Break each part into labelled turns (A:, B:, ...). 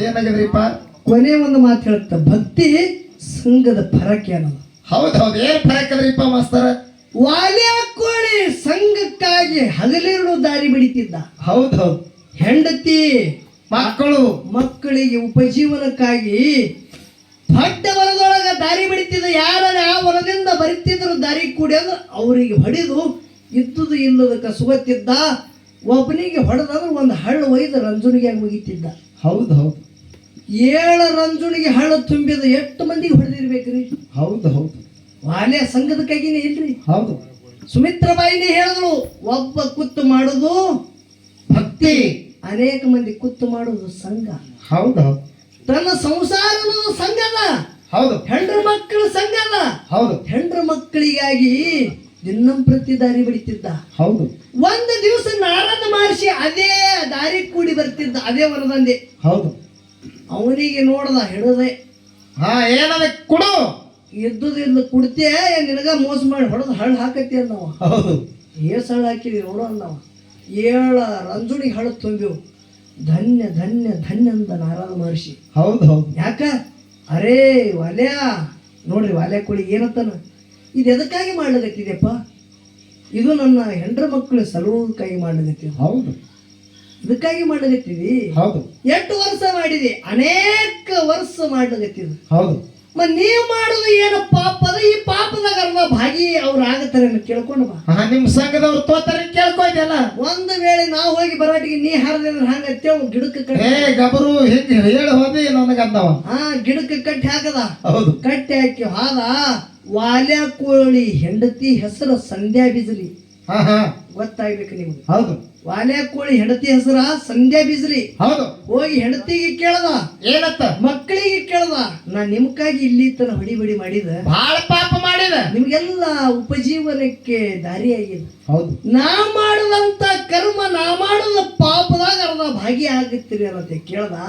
A: ಏನಾಗದ್ರಿಪ್ಪ?
B: ಕೊನೆ ಒಂದು ಮಾತು ಹೇಳುತ್ತ, ಭಕ್ತಿ ಸಂಘದ ಫರಕ್ ಏನಲ್ಲ.
A: ಹೌದೌದು, ಏನ್ ಫರಕ್ ಅದ್ರಿಪ್ಪ ಮಾಸ್ತರ?
B: ವಾಲ್ಯ ಕೋಳಿ ಸಂಘಕ್ಕಾಗಿ ಹಗಲಿರುಳು ದಾರಿ ಬಿಡಿತಿದ್ದ.
A: ಹೌದೌದು,
B: ಹೆಂಡತಿ ಮಕ್ಕಳಿಗೆ ಉಪಜೀವನಕ್ಕಾಗಿ ದೊಡ್ಡ ಹೊಲದೊಳಗ ದಾರಿ ಬಿಡಿತಿದ್ದ. ಯಾರ ಆ ಹೊಲದಿಂದ ಬರಿತಿದ್ರು ದಾರಿ ಕುಡಿಯೋದು ಅವರಿಗೆ ಹೊಡೆದು ಇದ್ದುದು ಇಲ್ಲದ ಕಸುಗುತ್ತಿದ್ದ. ಒಬ್ಬನಿಗೆ ಹೊಡೆದಂದ್ರೆ ಒಂದು ಹಳ್ಳ ಒಯ್ದು ರಂಜುನಿಗೆ ಮುಗಿತಿದ್ದ.
A: ಹೌದೌದು,
B: 7 ರಂಜುನಿಗೆ ಹಳ್ಳ ತುಂಬಿದ ಎಷ್ಟು ಮಂದಿಗೆ ಹೊಡೆದಿರ್ಬೇಕ್ರಿ?
A: ಹೌದೌದು,
B: ವಾಲ್ಯ ಸಂಘದ ಕೈಗಿನೇ ಇಲ್ರಿ.
A: ಹೌದು,
B: ಸುಮಿತ್ರಬಾಯಿನೇ ಹೇಳಿದ್ರು, ಒಬ್ಬ ಕುತ್ತು ಮಾಡುದು ಭಕ್ತಿ, ಅನೇಕ ಮಂದಿ ಕುತ್ತು ಮಾಡುವುದು ಸಂಘ.
A: ಹೌದೌದು,
B: ತನ್ನ ಸಂಸಾರ ಸಂಘದ,
A: ಹೌದು,
B: ಹೆಂಡ್ರ ಮಕ್ಕಳ ಸಂಘದ.
A: ಹೌದು,
B: ಹೆಂಡ್ರ ಮಕ್ಕಳಿಗಾಗಿ ದಿನಂಪ್ರತಿ ದಾರಿ ಬಿಡಿತಿದ್ದ.
A: ಹೌದು,
B: ಒಂದು ದಿವಸ ನಾರದ ಮಹರ್ಷಿ ಅದೇ ದಾರಿ ಕೂಡಿ ಬರ್ತಿದ್ದ, ಅದೇ ವರದಂದೆ.
A: ಹೌದು,
B: ಅವನಿಗೆ ನೋಡದ ಹಿಡದೆ,
A: ಏನದ ಕೊಡು,
B: ಇದ್ದುದಿಲ್ಲ ಕುಡ್ತೇ, ನಿನಗ ಮೋಸ ಮಾಡಿ ಹೊಡೆದು ಹಳ್ಳ ಹಾಕತಿ ಅಂದವ.
A: ಹೌದು,
B: ಏಸ್ ಹಳ್ಳ ಹಾಕಿದ್ವಿ ನೋಡು ಅಂದವ. 7 ರಂಜುನಿಗೆ ಹಳ್ಳ ತುಂಬಿವು. ಧನ್ಯ ಧನ್ಯ ಧನ್ಯ ಅಂದ ನಾರದ ಮಹರ್ಷಿ.
A: ಹೌದು ಹೌದು,
B: ಯಾಕ? ಅರೇ ವಾಲ್ಯ ನೋಡ್ರಿ, ವಾಲ್ಯ ಕೋಳಿ ಏನತ್ತಾನ, ಇದು ಎದಕ್ಕಾಗಿ ಮಾಡ್ಲಿಕತ್ತಿದೆಪ್ಪ? ಇದು ನನ್ನ ಹೆಂಡ್ರ ಮಕ್ಕಳು ಸಲುವುದಕ್ಕಾಗಿ ಮಾಡ್ಲಿಕತ್ತೀವಿ.
A: ಹೌದು,
B: ಇದಕ್ಕಾಗಿ ಮಾಡ್ಲಿಕತ್ತೀವಿ.
A: ಹೌದು,
B: ಎಷ್ಟು ವರ್ಷ ಮಾಡಿದೆ? ಅನೇಕ ವರ್ಷ ಮಾಡ್ಲಿಕತ್ತಿದ್.
A: ಹೌದು,
B: ನೀವು ಮಾಡುದು ಏನು ಪಾಪ ಅದ? ಈ ಪಾಪದಾಗ ಅರ್ಧ ಭಾಗಿ ಅವ್ರು ಆಗತ್ತಾರೆ ಕೇಳ್ಕೊಂಡು ಬಾ.
A: ನಿಮ್ ಸಂಘದವ್ರು ತೋತಾರೆ ಕೇಳ್ಕೊಯ್ದಲ್ಲ.
B: ಒಂದು ವೇಳೆ ನಾವು ಹೋಗಿ ಬರಾಟಿಗೆ ನೀ ಹಾರದೆ ಅಂದ್ರೆ ಹಂಗತ್ತೇವ್ ಗಿಡಕ್ಕೆ ಕಟ್ಟಿ
A: ಗಬರು ಹಿಂಗೆ ಹೇಳಿ ಹೋದಿ ನನಗಂದವ.
B: ಗಿಡಕ್ಕೆ ಕಟ್ಟಿ ಹಾಕದ.
A: ಹೌದು,
B: ಕಟ್ಟಿ ಹಾಕಿ ಹಾದ. ವಾಲ್ಯ ಕೋಳಿ ಹೆಂಡತಿ ಹೆಸರು ಸಂಧ್ಯಾ ಬಿಜಲಿ. ಗೊತ್ತಾಗ್ಬೇಕು ನಿಮ್ಗೆ.
A: ಹೌದು,
B: ವಾಲ್ಯ ಕೋಳಿ ಹೆಂಡತಿ ಹೆಸರ ಸಂಧ್ಯಾ ಬಿಜಲಿ.
A: ಹೌದು,
B: ಹೋಗಿ ಹೆಂಡತಿಗೆ ಕೇಳದ,
A: ಏನತ್ತ?
B: ಮಕ್ಕಳಿಗೆ ಕೇಳದ, ನಾ ನಿಮ್ಕಾಗಿ ಇಲ್ಲಿ ತನ ಹೊಡಿ ಮಾಡಿದ,
A: ಬಹಳ ಪಾಪ ಮಾಡಿದ,
B: ನಿಮ್ಗೆಲ್ಲ ಉಪಜೀವನಕ್ಕೆ ದಾರಿಯಾಗಿದೆ.
A: ಹೌದು,
B: ನಾ ಮಾಡದಂತ ಕರ್ಮ, ನಾ ಮಾಡುದ ಪಾಪದಾಗ ಅರ್ಧ ಭಾಗಿ ಆಗುತ್ತೀರಿ ಅನ್ನತ್ತೆ ಕೇಳದ.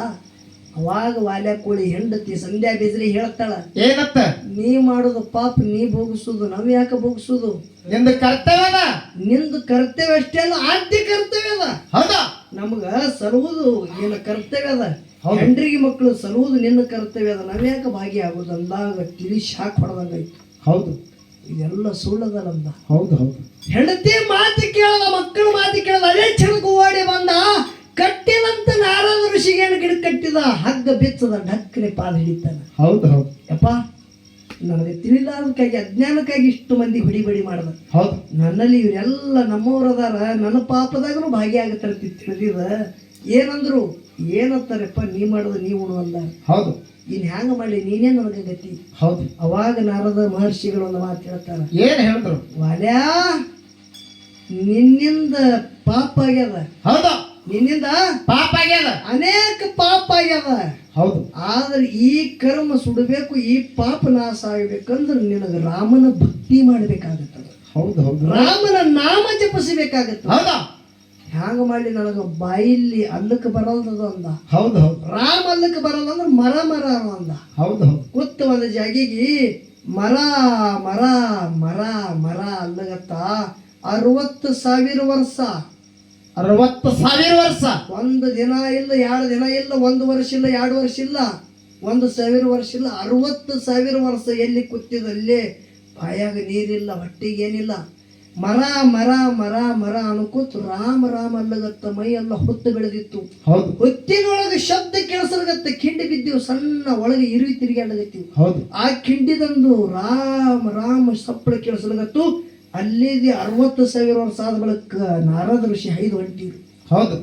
B: ಅವಾಗ ವಾಲ್ಯ ಕೋಳಿ ಹೆಂಡತಿ ಸಂಧ್ಯಾ ಬಿಜಲಿ ಹೇಳ್ತಾಳ,
A: ಏನತ್ತ?
B: ನೀ ಮಾಡುದ ಪಾಪ ನೀ ಭೋಗಿಸುದು, ನಾವ್ ಯಾಕೆ ಭೋಗಿಸುದು?
A: ನಿಂದು ಕರ್ತವ್ಯದ.
B: ನಿಂದು ಕರ್ತವ್ಯ ಅಷ್ಟೇ ಅಲ್ಲ, ಆದ್ಯ ಕರ್ತವ್ಯ ಅದ.
A: ಹೌದಾ?
B: ನಮ್ಗ ಸಲುವುದು ನಿನ್ನ ಕರ್ತವ್ಯ ಅದ. ಹೆಂಡ್ರಿಗೆ ಮಕ್ಕಳು ಸಲುವುದು ನಿನ್ನ ಕರ್ತವ್ಯ ಅದ. ನಾವ್ಯಾಕ ಭಾಗಿ ಆಗುದು ಅಂದಾಗ ತಿಳಿ ಶಾಕ್ ಹೊಡೆದಂಗಾಯ್ತು.
A: ಹೌದು,
B: ಇದೆಲ್ಲ ಸುಳ್ಳದಲ್ಲ.
A: ಹೌದು ಹೌದು,
B: ಹೆಂಡತಿ ಮಾತು ಕೇಳದ, ಮಕ್ಕಳು ಮಾತು ಕೇಳದ, ಅದೇ ಕ್ಷಣಕ್ಕೂ ಓಡಿ ಬಂದ. ಕಟ್ಟಿದಂತ ನಾರದ ಋಷಿಗೆ ಏನು ಗಿಡ ಕಟ್ಟಿದ, ಹಗ್ಗ ಬಿಚ್ಚದ, ಢಕ್ಕನೆ ಪಾದ ಹಿಡಿತಾನ.
A: ಹೌದು ಹೌದು,
B: ಯಪ್ಪ ನನಗೆ ತಿಳಿಲಾರದಕ್ಕಾಗಿ ಅಜ್ಞಾನಕ್ಕಾಗಿ ಇಷ್ಟು ಮಂದಿ ಹೊಡಿಬಡಿ ಮಾಡದ.
A: ಹೌದು,
B: ನನ್ನಲ್ಲಿ ಇವರೆಲ್ಲ ನಮ್ಮವ್ರದಾರ, ನನ್ನ ಪಾಪದಾಗನು ಭಾಗಿಯಾಗತ್ತಾರ ತಿಳಿದಿದ. ಏನಂದ್ರು ಏನಂತಾರಪ್ಪ, ನೀ ಮಾಡೋದು ನೀವು ಉಣುವಲ್ಲ.
A: ಹೌದು,
B: ಇನ್ ಹ್ಯಾಂಗ ಮಾಡಿ ನೀನೇ ನನಗೆ ಗತಿ.
A: ಹೌದು,
B: ಅವಾಗ ನಾರದ ಮಹರ್ಷಿಗಳು ಒಂದು ಮಾತು ಹೇಳ್ತಾರ.
A: ಏನ್ ಹೇಳಿದ್ರು?
B: ವಾಲ್ಯ ನಿನ್ನಿಂದ ಪಾಪ ಆಗ್ಯದ.
A: ಹೌದು,
B: ನಿನ್ನಿಂದ
A: ಪಾಪ ಆಗ್ಯದ,
B: ಅನೇಕ ಪಾಪ ಆಗ್ಯದ.
A: ಹೌದು,
B: ಆದ್ರೆ ಈ ಕರ್ಮ ಸುಡಬೇಕು, ಈ ಪಾಪ ನಾಶ ಆಗ್ಬೇಕಂದ್ರೆ ನಿನಗ ರಾಮನ ಭಕ್ತಿ ಮಾಡ್ಬೇಕಾಗತ್ತದ.
A: ಹೌದು ಹೌದು,
B: ರಾಮನ ನಾಮ ಜಪಿಸಬೇಕಾಗತ್ತ.
A: ಹೌದಾ?
B: ಹ್ಯಾಂಗ ಮಾಡಿ ನನಗ ಬಾಯಿಲ್ಲಿ ಅಲ್ಲಕ್ಕೆ ಬರಲ್ದದ ಅಂದ.
A: ಹೌದು ಹೌದು,
B: ರಾಮ ಅಲ್ಲಕ್ಕೆ ಬರಲ್ಲ ಅಂದ್ರೆ ಮರ ಮರ ಅಂದ.
A: ಹೌದು ಹೌದು,
B: ಕೂತ ಒಂದು ಜಾಗಿಗೆ ಮರ ಮರ ಮರ ಮರ ಅಲ್ಲಗತ್ತ 60,000 ವರ್ಷ.
A: 60,000 ವರ್ಷ.
B: ಒಂದು ದಿನ ಇಲ್ಲ, 2 ದಿನ ಇಲ್ಲ, 1 ವರ್ಷ ಇಲ್ಲ, 2 ವರ್ಷ ಇಲ್ಲ, 1,000 ವರ್ಷ ಇಲ್ಲ, 60,000 ವರ್ಷ ಎಲ್ಲಿ ಕೂತಿದಲ್ಲಿ ಬಾಯಾಗ ನೀರಿಲ್ಲ, ಹೊಟ್ಟಿಗೆ ಏನಿಲ್ಲ. ಮರ ಮರ ಮರ ಮರ ಅನ್ಕೋತ ರಾಮ ರಾಮ ಅಲ್ಲಗತ್ತ. ಮೈ ಎಲ್ಲ ಹೊತ್ತು ಬೆಳೆದಿತ್ತು.
A: ಹೌದು,
B: ಹೊತ್ತಿನೊಳಗೆ ಶಬ್ದ ಕೇಳಿಸಲಗತ್ತ. ಕಿಂಡಿ ಬಿದ್ದೀವಿ, ಸಣ್ಣ ಒಳಗೆ ಇರುವಿ ತಿರುಗಾಡಗತ್ತೀವಿ.
A: ಹೌದು,
B: ಆ ಕಿಂಡಿದಂದು ರಾಮ ರಾಮ ಸಪ್ಪಳ ಕೇಳಿಸಲಗತ್ತು. ಅಲ್ಲಿದೆ 60,000 ವರ್ಷ ಆದ ಬಳಿಕ ನಾರದ ಋಷಿ 5 ಹೊಂಟಿರು.
A: ಹೌದು,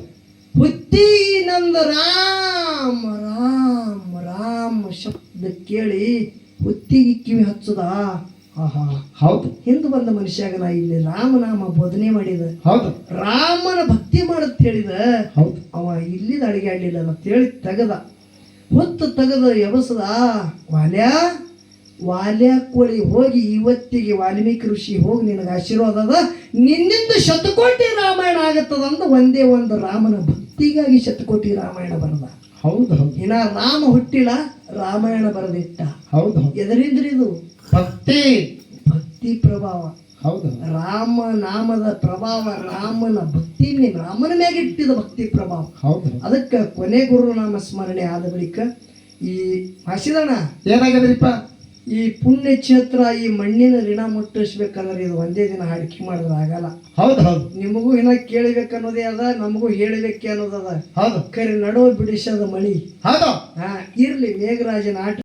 B: ಹುತ್ತಿ ನಂದು ರಾಮ ರಾಮ ರಾಮ ಶಬ್ದ ಕೇಳಿ ಹುತ್ತಿಗೆ ಕಿವಿ ಹಚ್ಚದ.
A: ಹೌದು,
B: ಹಿಂದೆ ಬಂದ ಮನುಷ್ಯಾಗ ನಾ ಇಲ್ಲಿ ರಾಮನಾಮ ಬೋಧನೆ ಮಾಡಿದ.
A: ಹೌದು,
B: ರಾಮನ ಭಕ್ತಿ ಮಾಡತ್ ಹೇಳಿದ.
A: ಹೌದು,
B: ಅವ ಇಲ್ಲಿದ ಅಡಿಗೆ ಆಡ್ಲಿಲ್ಲ ಅಂತ ಹೇಳಿ ತೆಗದ. ಹೊತ್ತು ತೆಗದ ಎಬಸದ. ವಾಲ್ಯ ಕೋಳಿ ಹೋಗಿ ಇವತ್ತಿಗೆ ವಾಲ್ಮೀಕಿ ಋಷಿ ಹೋಗಿ ನಿನಗೆ ಆಶೀರ್ವಾದ ಅದ, ನಿನ್ನಿಂದ 100,000,000 ರಾಮಾಯಣ ಆಗತ್ತದಂದ ಒಂದೇ ಒಂದು ರಾಮನ ಭಕ್ತಿಗಾಗಿ 100,000,000 ರಾಮಾಯಣ ಬರದ.
A: ಹೌದು ಹೌದು,
B: ಇನ್ನ ರಾಮ ಹುಟ್ಟಿಲ್ಲ, ರಾಮಾಯಣ ಬರೆದಿಟ್ಟ.
A: ಹೌದು,
B: ಎದರಿಂದ್ರಿ ಇದು?
A: ಭಕ್ತಿ
B: ಭಕ್ತಿ ಪ್ರಭಾವ.
A: ಹೌದು
B: ರಾಮ ನಾಮದ ಪ್ರಭಾವ, ರಾಮನ ಭಕ್ತಿ, ರಾಮನ ಮ್ಯಾಗ ಇಟ್ಟಿದ ಭಕ್ತಿ ಪ್ರಭಾವ.
A: ಹೌದು
B: ಅದಕ್ಕೆ ಕೊನೆ ಗುರುನಾಮ ಸ್ಮರಣೆ ಆದ ಬಳಿಕ ಈ ಹಸಿದಣ
A: ಏನಾಗ್ಯದ್ರಿಪ್ಪ
B: ಈ ಪುಣ್ಯ ಕ್ಷೇತ್ರ, ಈ ಮಣ್ಣಿನ ಋಣ ಮುಟ್ಟಿಸ್ಬೇಕಂದ್ರೆ ಇದು ಒಂದೇ ದಿನ ಅಡಿಕೆ ಮಾಡಿದ್ರೆ ಆಗಲ್ಲ.
A: ಹೌದು ಹೌದು
B: ನಿಮಗೂ ಇನ್ನ ಕೇಳಬೇಕನ್ನೋದೇ ಅದ, ನಮಗೂ ಹೇಳಬೇಕೆ ಅನ್ನೋದದ.
A: ಹೌದು
B: ಕರೆ ನಡುವ ಬಿಡಿಸದ ಮಳಿ.
A: ಹೌದು
B: ಇರ್ಲಿ ಮೇಘರಾಜನ ಆಟ